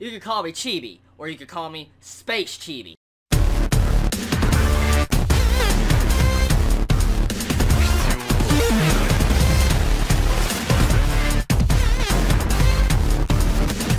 You could call me Chibi, or you could call me Space Chibi.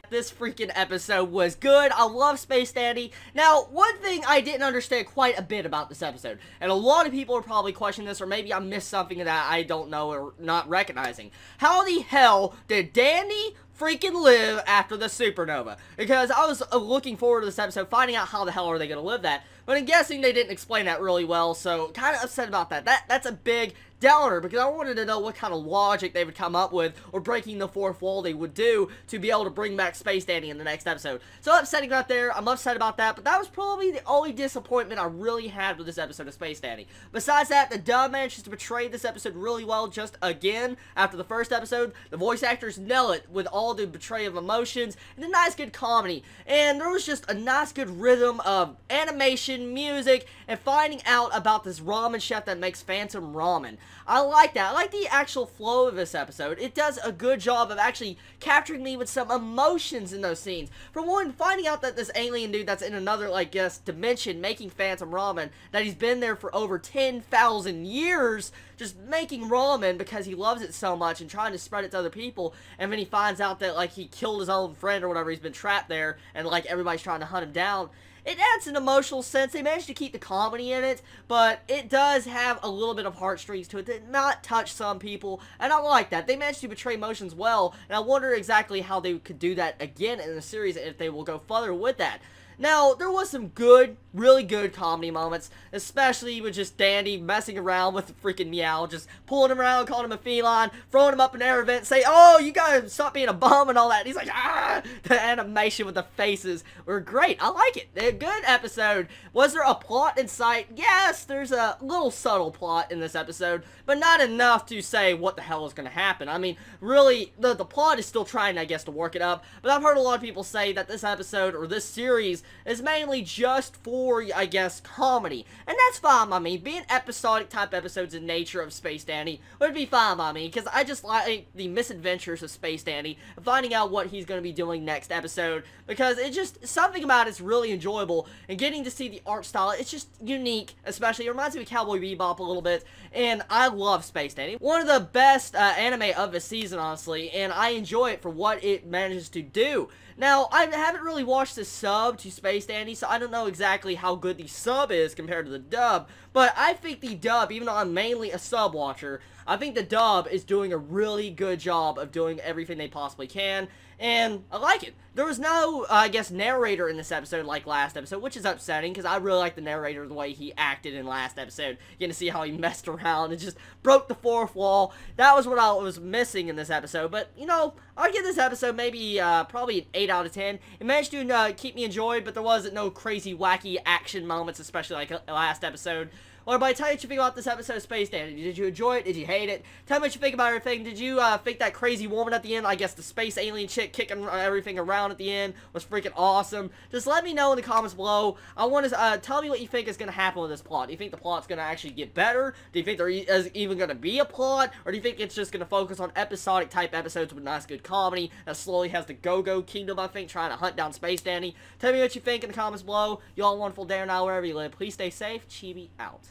This freaking episode was good. I love Space Dandy. Now, one thing I didn't understand quite a bit about this episode, and a lot of people are probably questioning this, or maybe I missed something that I don't know or not recognizing. How the hell did Dandy freaking live after the supernova? Because I was looking forward to this episode, finding out how the hell are they going to live that. But I'm guessing they didn't explain that really well, so kind of upset about that. That's a big downer, because I wanted to know what kind of logic they would come up with, or breaking the fourth wall they would do to be able to bring back Space Dandy in the next episode. So upsetting right there. I'm upset about that, but that was probably the only disappointment I really had with this episode of Space Dandy. Besides that, the dub manages to portray this episode really well, just again, after the first episode. The voice actors nail it with all the betrayal of emotions, and a nice good comedy. And there was just a nice good rhythm of animation, music, and finding out about this ramen chef that makes Phantom Ramen. I like that. I like the actual flow of this episode. It does a good job of actually capturing me with some emotions in those scenes. For one, finding out that this alien dude that's in another, like, guess, dimension making Phantom Ramen, that he's been there for over 10,000 years just making ramen because he loves it so much and trying to spread it to other people, and then he finds out that, like, he killed his own friend or whatever, he's been trapped there, and, like, everybody's trying to hunt him down. It adds an emotional sense. They managed to keep the comedy in it, but it does have a little bit of heartstrings to it that not touch some people, and I like that. They managed to portray emotions well, and I wonder exactly how they could do that again in the series, and if they will go further with that. Now, there was some good, really good comedy moments, especially with just Dandy messing around with the freaking Meow, just pulling him around, calling him a feline, throwing him up in air vent, say, "Oh, you gotta stop being a bum," and all that. And he's like, "Ah!" The animation with the faces were great. I like it. A good episode. Was there a plot in sight? Yes, there's a little subtle plot in this episode, but not enough to say what the hell is going to happen. I mean, really, the plot is still trying, I guess, to work it up, but I've heard a lot of people say that this episode, or this series, is mainly just for, I guess, comedy. And that's fine by me. Being episodic type episodes in nature of Space Dandy would be fine by me, because I just like the misadventures of Space Dandy, and finding out what he's going to be doing next episode, because it just, something about it's really enjoyable, and getting to see the art style, it's just unique, especially, it reminds me of Cowboy Bebop a little bit, and I love Space Dandy. One of the best anime of the season, honestly, and I enjoy it for what it manages to do. Now, I haven't really watched the sub to Space Dandy, so I don't know exactly how good the sub is compared to the dub, but I think the dub, even though I'm mainly a sub watcher, I think the dub is doing a really good job of doing everything they possibly can, and I like it. There was no, I guess, narrator in this episode like last episode, which is upsetting, because I really like the narrator, the way he acted in last episode. Getting to see how he messed around and just broke the fourth wall. That was what I was missing in this episode, but, you know, I'll give this episode maybe, probably an 8 out of 10. It managed to keep me enjoyed, but there wasn't no crazy, wacky action moments, especially like last episode. Well, everybody, tell me what you think about this episode of Space Dandy. Did you enjoy it? Did you hate it? Tell me what you think about everything. Did you think that crazy woman at the end, I guess the space alien chick kicking everything around at the end, was freaking awesome? Just let me know in the comments below. I want to tell me what you think is going to happen with this plot. Do you think the plot's going to actually get better? Do you think there is even going to be a plot? Or do you think it's just going to focus on episodic type episodes with nice good comedy that slowly has the Go-Go Kingdom, I think, trying to hunt down Space Dandy? Tell me what you think in the comments below. You all have a wonderful day or night wherever you live. Please stay safe. Chibi out.